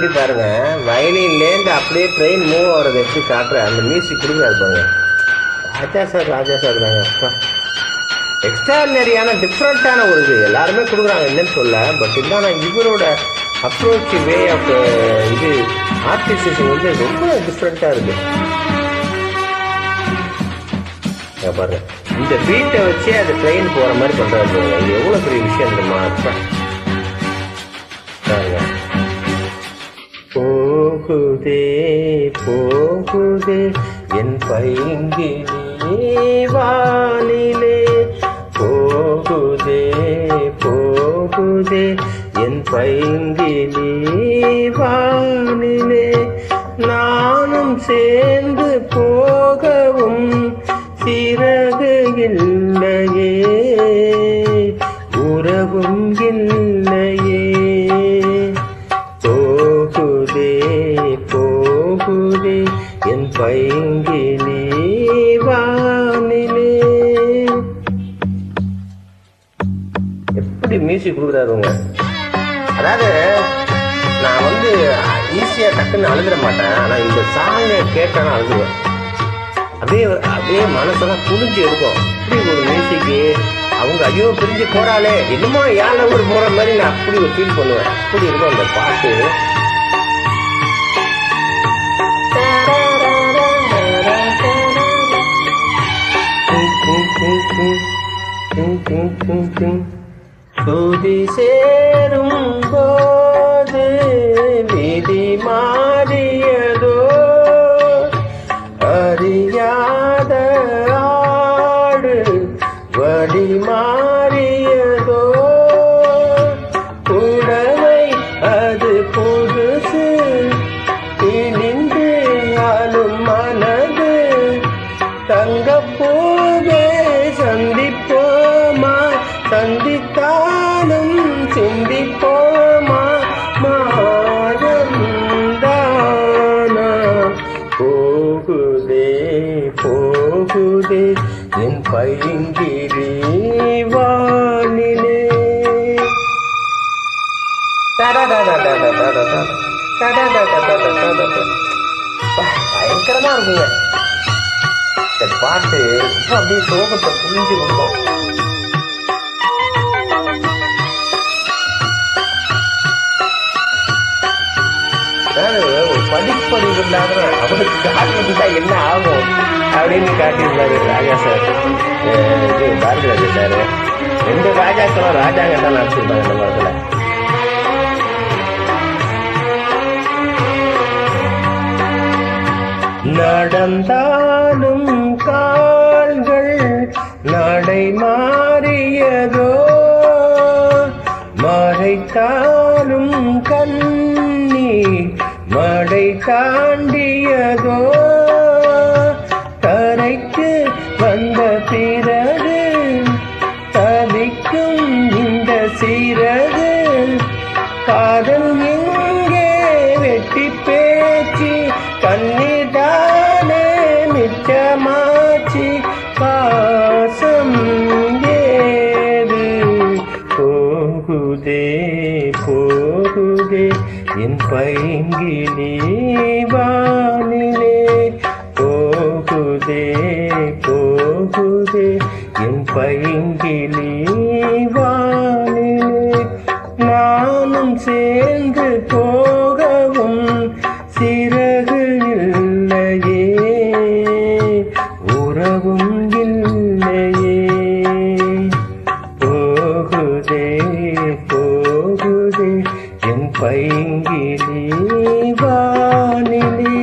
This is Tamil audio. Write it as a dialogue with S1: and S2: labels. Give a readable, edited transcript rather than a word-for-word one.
S1: இப்படி பாருங்க, வயலின்லேருந்து அப்படியே ட்ரெயின் மூவ் ஆகிறது எப்படி காட்டுற அந்த மியூசிக் கொடுக்குறாரு பாருங்க. ராஜா சார் தாங்க. எக்ஸ்ட்ராடினரியான டிஃப்ரெண்ட்டான ஒரு இது எல்லாருமே கொடுக்குறாங்க, இல்லைன்னு சொல்ல. பட் இருந்தாலும் இவரோட அப்ரோச் வே ஆஃப் இது ஆர்டிஸ்டேஷன் வந்து ரொம்ப டிஃப்ரெண்ட்டாக இருக்கு. பாருங்க, இந்த பீட்டை வச்சே அது ட்ரெயின் போகிற மாதிரி பண்ணுறாரு. இது எவ்வளோ பெரிய விஷயம் தெரியுமா? பாருங்க, போகுதே போகுதே என் பைங்கிலே வானிலே, போகுதே போகுதே என் பைங்கிலே வானிலே, நானும் சேர்ந்து போகவும் சிறகு இல்லையே, உறவும் இல்லையே, போகுதே போகுதே என் பைங்கிலே வானிலே. எப்படி மியூசிக் கொடுக்குறாருங்க. அதாவது நான் வந்து ஈஸியாக டக்குன்னு அழுதுட மாட்டேன், ஆனால் இந்த சாங்கை கேட்டேன்னா அழுதுவேன். அப்படியே மனசெல்லாம் புரிஞ்சு எடுக்கும். அப்படி ஒரு மியூசிக்கு. அவங்க ஐயோ பிரிஞ்சு போறாளே, என்னமோ ஏன் நம்பர் போற மாதிரி நான் அப்படி ஒரு ஃபீல் பண்ணுவேன். அப்படி இருக்கும் அந்த பாட்டு. சுதி சேரும் போது விதி மாறியதோ, அறியாத ஆடு வடி மாறியதோ, புடவை அது புதுசு இனிந்து ஆளும் மனது, தங்கப்பூவே சந்திப்போமா, சந்தித்தாலும் சிந்திப்போமா, மாயந்தானா, போகுதே போகுதே என் பைங்கிலே வானிலே. பயங்கரமா இருக்குங்க இந்த பாட்டு. அப்படியே சோகத்தை புரிஞ்சு கொடுக்கும். ஒரு படிப்பறிவு இல்லாத அவனுக்கு காட்டுறதுக்கா என்ன ஆகும் அப்படின்னு காட்டியிருந்தாரு ராஜா சார், இது பாரதி ராஜா சார். 2 ராஜாக்களும் ராஜாங்க தான் நடிச்சிருப்பாங்க இந்த படத்துல. நடந்தாலும் கால்கள் நடை மாறியதோ, மறைத்தாலும் கண்ணீர் மடை தாண்டியதோ, தரைக்கு வந்த பிறகு தவிக்கும் இந்த சிறகு, காதல் எங்கே வெட்டி பேச்சு கண்ணீர்தானே மிச்சமாச்சு, பாசம் ஏது, போகுதே போகுதே என் பைங்கிலே வானிலே, போகுதே போகுதே என் பைங்கிலே வானிலே, நானும் சேர்ந்து போகவும் சிறகு இல்லையே, உறவும் இல்லையே, போகுதே போகுதே என் பைங்கிலே வானிலே.